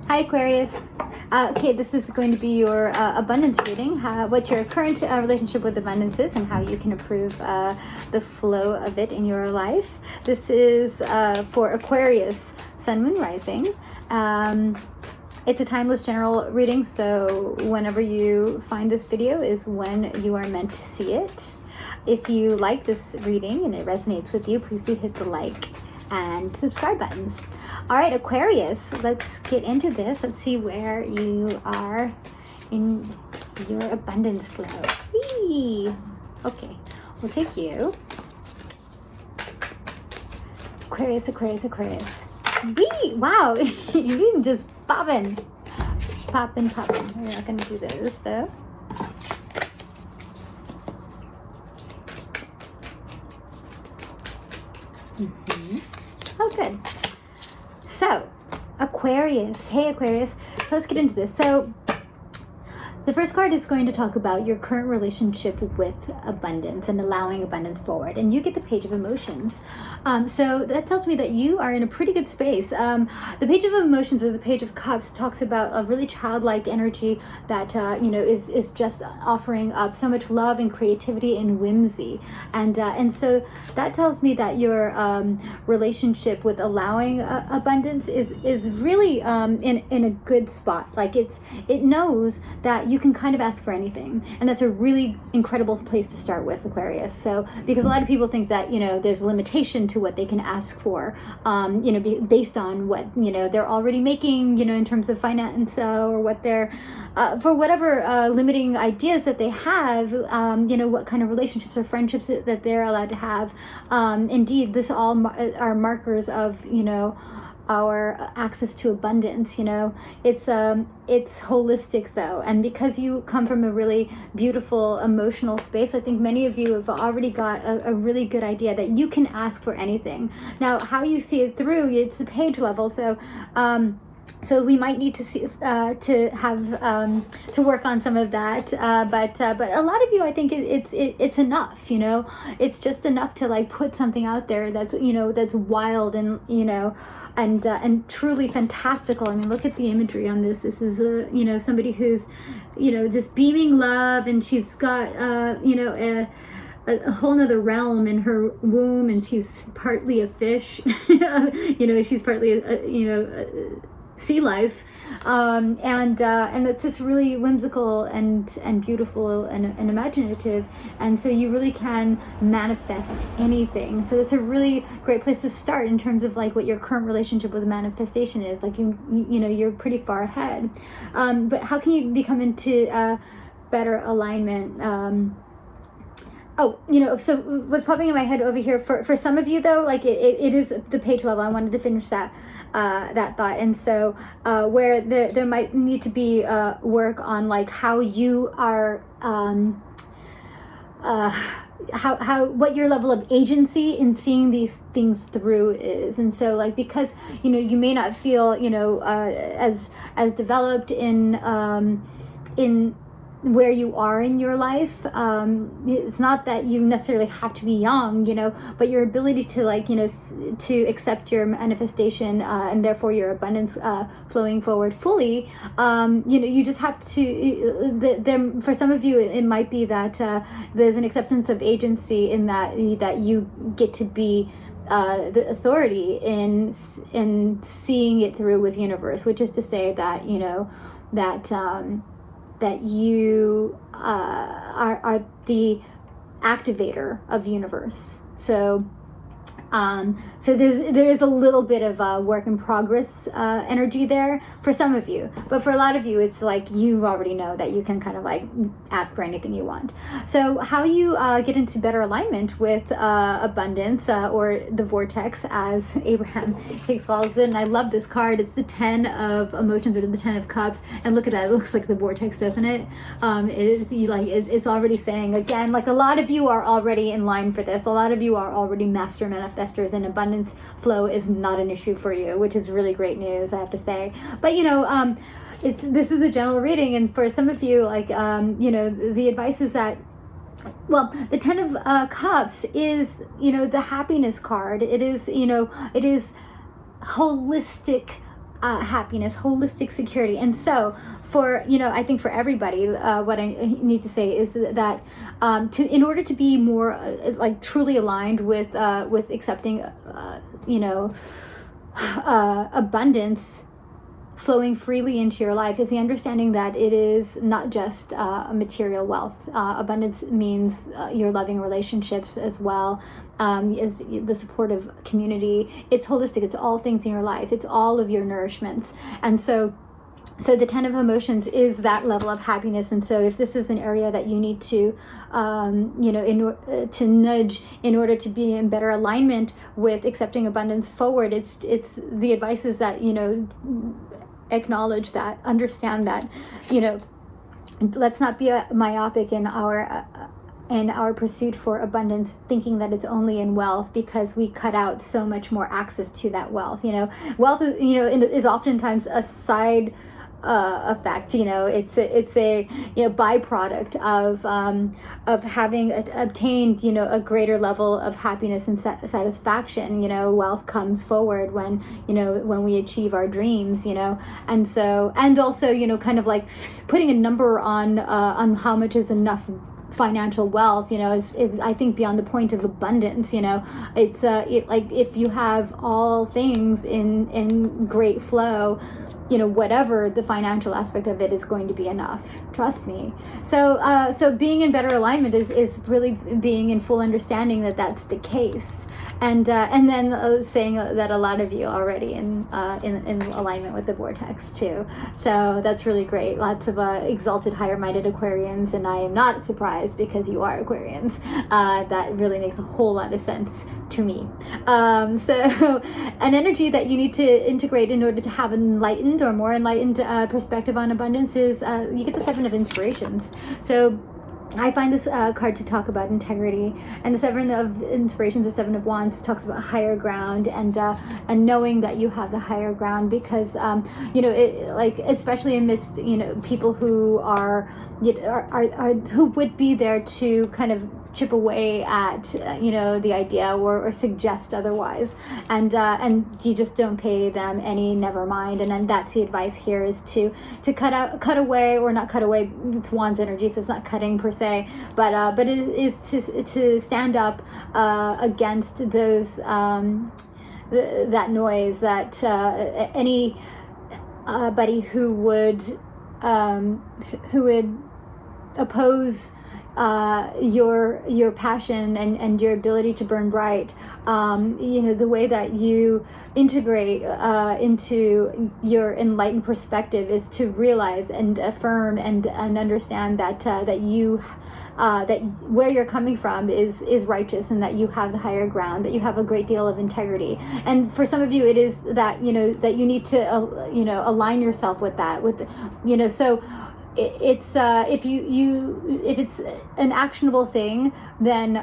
Hi Aquarius. Okay, this is going to be your abundance reading, what your current relationship with abundance is and how you can improve the flow of it in your life. This is for Aquarius, Sun, Moon, Rising. It's a timeless general reading, so whenever you find this video is when you are meant to see it. If you like this reading and it resonates with you, please do hit the like and subscribe buttons. All right, Aquarius, let's get into this. Let's see where you are in your abundance flow. Whee! Okay, we'll take you. Aquarius, Aquarius, Aquarius. Whee! Wow, you're just popping. Popping, popping. We're not going to do those, though. Oh, good. So, Aquarius. Hey, Aquarius. So let's get into this. So, the first card is going to talk about your current relationship with abundance and allowing abundance forward. And you get the Page of Emotions. So that tells me that you are in a pretty good space. The Page of Emotions, or the Page of Cups, talks about a really childlike energy that, is just offering up so much love and creativity and whimsy. And so that tells me that your relationship with allowing abundance is really in a good spot. Like it knows that you can kind of ask for anything, and that's a really incredible place to start with, Aquarius. So because a lot of people think that there's a limitation to what they can ask for, based on what they're already making, in terms of finance, or what they're for whatever limiting ideas that they have, what kind of relationships or friendships that they're allowed to have. Indeed, this all are markers of our access to abundance. It's holistic though, and because you come from a really beautiful emotional space, I think many of you have already got a really good idea that you can ask for anything. Now, how you see it through, it's the page level, so we might need to see to work on some of that, but a lot of you, I think it's enough. It's just enough to like put something out there that's that's wild and truly fantastical. I mean, look at the imagery on this. This is somebody who's just beaming love, and she's got a whole nother realm in her womb, and she's partly a fish. She's partly sea life, and it's just really whimsical and beautiful and imaginative, and so you really can manifest anything. So it's a really great place to start in terms of like what your current relationship with manifestation is. Like you're pretty far ahead, but how can you become into better alignment? So what's popping in my head over here for some of you though, like it is the page level. I wanted to finish that thought, and so where there might need to be work on like how you are how what your level of agency in seeing these things through is. And so like because you may not feel as developed in where you are in your life. It's not that you necessarily have to be young, but your ability to like, to accept your manifestation and therefore your abundance flowing forward fully. You just have to, for some of you, it might be that there's an acceptance of agency in that you get to be the authority in seeing it through with universe, which is to say that, that you are the activator of universe. So there is a little bit of work in progress energy there for some of you, but for a lot of you, it's like you already know that you can kind of like ask for anything you want. So how you get into better alignment with abundance, or the vortex, as Abraham Hicks calls it. And I love this card. It's the 10 of Emotions, or the 10 of Cups, and look at that. It looks like the vortex, doesn't it? It's already saying, again, like a lot of you are already in line for this. A lot of you are already master manifestors, and abundance flow is not an issue for you, which is really great news, I have to say. But this is a general reading, and for some of you, like the advice is that, well, the 10 of Cups is the happiness card. It is holistic happiness, holistic security. And so for, I think for everybody, what I need to say is that in order to be more like truly aligned with accepting, abundance flowing freely into your life, is the understanding that it is not just material wealth. Abundance means your loving relationships as well, is the supportive community. It's holistic. It's all things in your life. It's all of your nourishments. And so the 10 of emotions is that level of happiness. And so if this is an area that you need to, to nudge in order to be in better alignment with accepting abundance forward, it's the advice is that, acknowledge that, understand that, let's not be myopic in our pursuit for abundance, thinking that it's only in wealth, because we cut out so much more access to that wealth. Wealth is, is oftentimes a side effect. It's a byproduct of having obtained a greater level of happiness and satisfaction. Wealth comes forward when we achieve our dreams. And so, and also kind of like putting a number on how much is enough financial wealth, is I think beyond the point of abundance. It's like if you have all things in great flow, whatever the financial aspect of it is going to be enough. Trust me. So being in better alignment is really being in full understanding that that's the case. And then saying that a lot of you already in alignment with the vortex too. So that's really great. Lots of exalted, higher-minded Aquarians, and I am not surprised because you are Aquarians. That really makes a whole lot of sense to me. So an energy that you need to integrate in order to have an enlightened or more enlightened perspective on abundance is you get the 7 of inspirations. So I find this card to talk about integrity, and the 7 of inspirations or 7 of wands talks about higher ground and knowing that you have the higher ground, because like especially amidst people who are who would be there to kind of chip away at the idea or suggest otherwise, and you just don't pay them any never mind. And then that's the advice here, is to cut away, or not cut away, it's wands energy, so it's not cutting per se, but it is to stand up against those that noise, that anybody who would oppose your passion and your ability to burn bright. The way that you integrate into your enlightened perspective is to realize and affirm and understand that you that where you're coming from is righteous, and that you have the higher ground, that you have a great deal of integrity. And for some of you, it is that that you need to align yourself with that, so it's if it's an actionable thing, then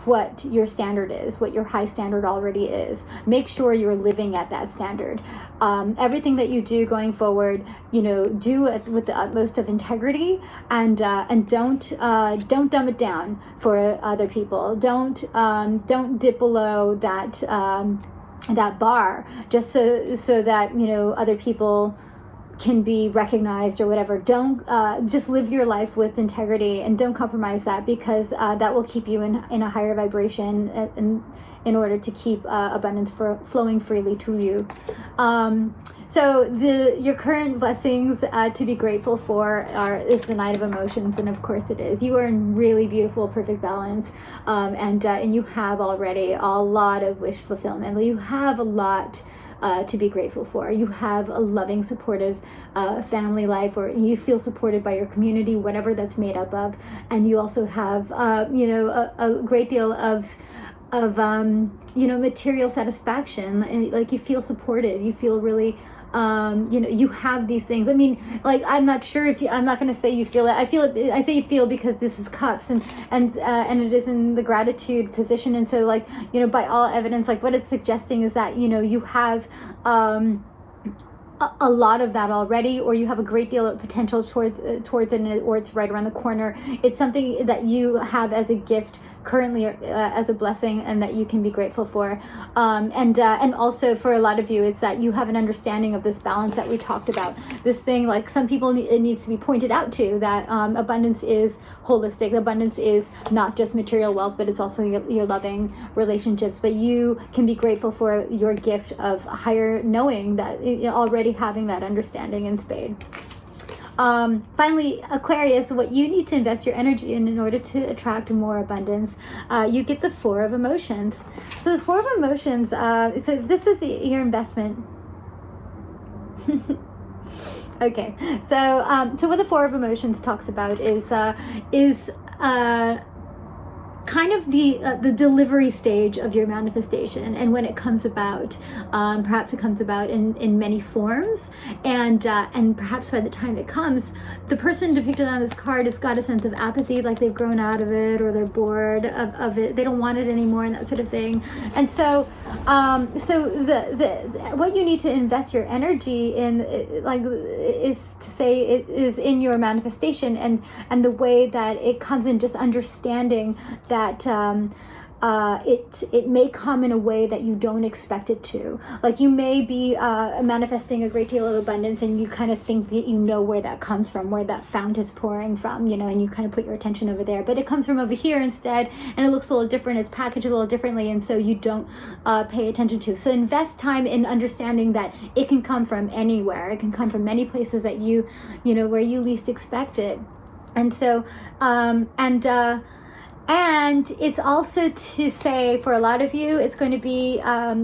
what your standard is, what your high standard already is. Make sure you're living at that standard. Everything that you do going forward, do it with the utmost of integrity, and don't dumb it down for other people. Don't dip below that bar just so that other people can be recognized or whatever. Don't just live your life with integrity, and don't compromise that, because that will keep you in a higher vibration in order to keep abundance flowing freely to you. So your current blessings to be grateful for is the Knight of Emotions, and of course it is. You are in really beautiful, perfect balance, and you have already a lot of wish fulfillment. You have a lot to be grateful for. You have a loving, supportive family life, or you feel supported by your community, whatever that's made up of. And you also have, a great deal of material satisfaction, and like you feel supported. You feel really, you have these things. I mean, like, I'm not sure if I'm not going to say you feel it. I say you feel because this is cups, and it is in the gratitude position. And so, like, by all evidence, like what it's suggesting is that, you have, a lot of that already, or you have a great deal of potential towards it, or it's right around the corner. It's something that you have as a gift currently as a blessing and that you can be grateful for. And also for a lot of you, it's that you have an understanding of this balance that we talked about. This thing, like some people, it needs to be pointed out to, that abundance is holistic. Abundance is not just material wealth, but it's also your loving relationships. But you can be grateful for your gift of higher knowing, that already having that understanding in spade. Finally, Aquarius, what you need to invest your energy in order to attract more abundance, you get the Four of Emotions. So the Four of Emotions, so if this is your investment. Okay, so what the Four of Emotions talks about is kind of the delivery stage of your manifestation, and when it comes about, perhaps it comes about in many forms, and perhaps by the time it comes, the person depicted on this card has got a sense of apathy, like they've grown out of it, or they're bored of it, they don't want it anymore, and that sort of thing. And so the what you need to invest your energy in, like, is to say it is in your manifestation, and the way that it comes in, just understanding that it may come in a way that you don't expect it to. Like, you may be manifesting a great deal of abundance, and you kind of think that you know where that comes from, where that fount is pouring from, and you kind of put your attention over there, but it comes from over here instead, and it looks a little different, it's packaged a little differently, and so you don't pay attention to. So invest time in understanding that it can come from anywhere. It can come from many places that you where you least expect it. And so and it's also to say, for a lot of you, it's going to be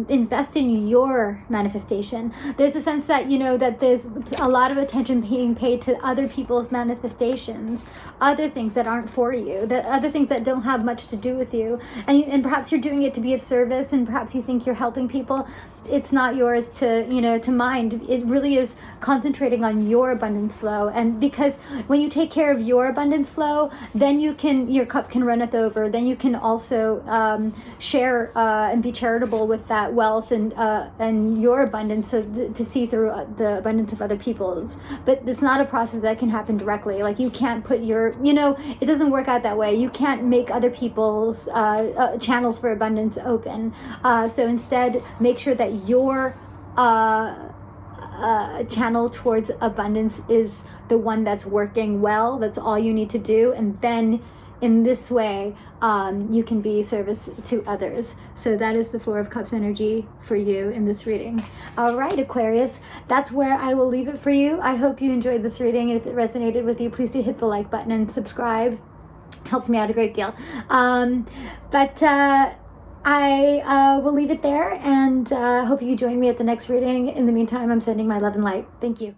invest in your manifestation. There's a sense that, that there's a lot of attention being paid to other people's manifestations, other things that aren't for you, that other things that don't have much to do with you. And perhaps you're doing it to be of service, and perhaps you think you're helping people. It's not yours to mind. It really is concentrating on your abundance flow. And because when you take care of your abundance flow, then your cup can runneth over. Then you can also share and be charitable with that wealth and your abundance, to see through the abundance of other people's. But it's not a process that can happen directly. Like, you can't put your, it doesn't work out that way. You can't make other people's channels for abundance open. So instead, make sure that your channel towards abundance is the one that's working well. That's all you need to do, and then in this way you can be service to others. So that is the Four of Cups energy for you in this reading. All right, Aquarius, that's where I will leave it for you. I hope you enjoyed this reading. If it resonated with you, please do hit the like button and subscribe. Helps me out a great deal. I will leave it there, and hope you join me at the next reading. In the meantime, I'm sending my love and light. Thank you.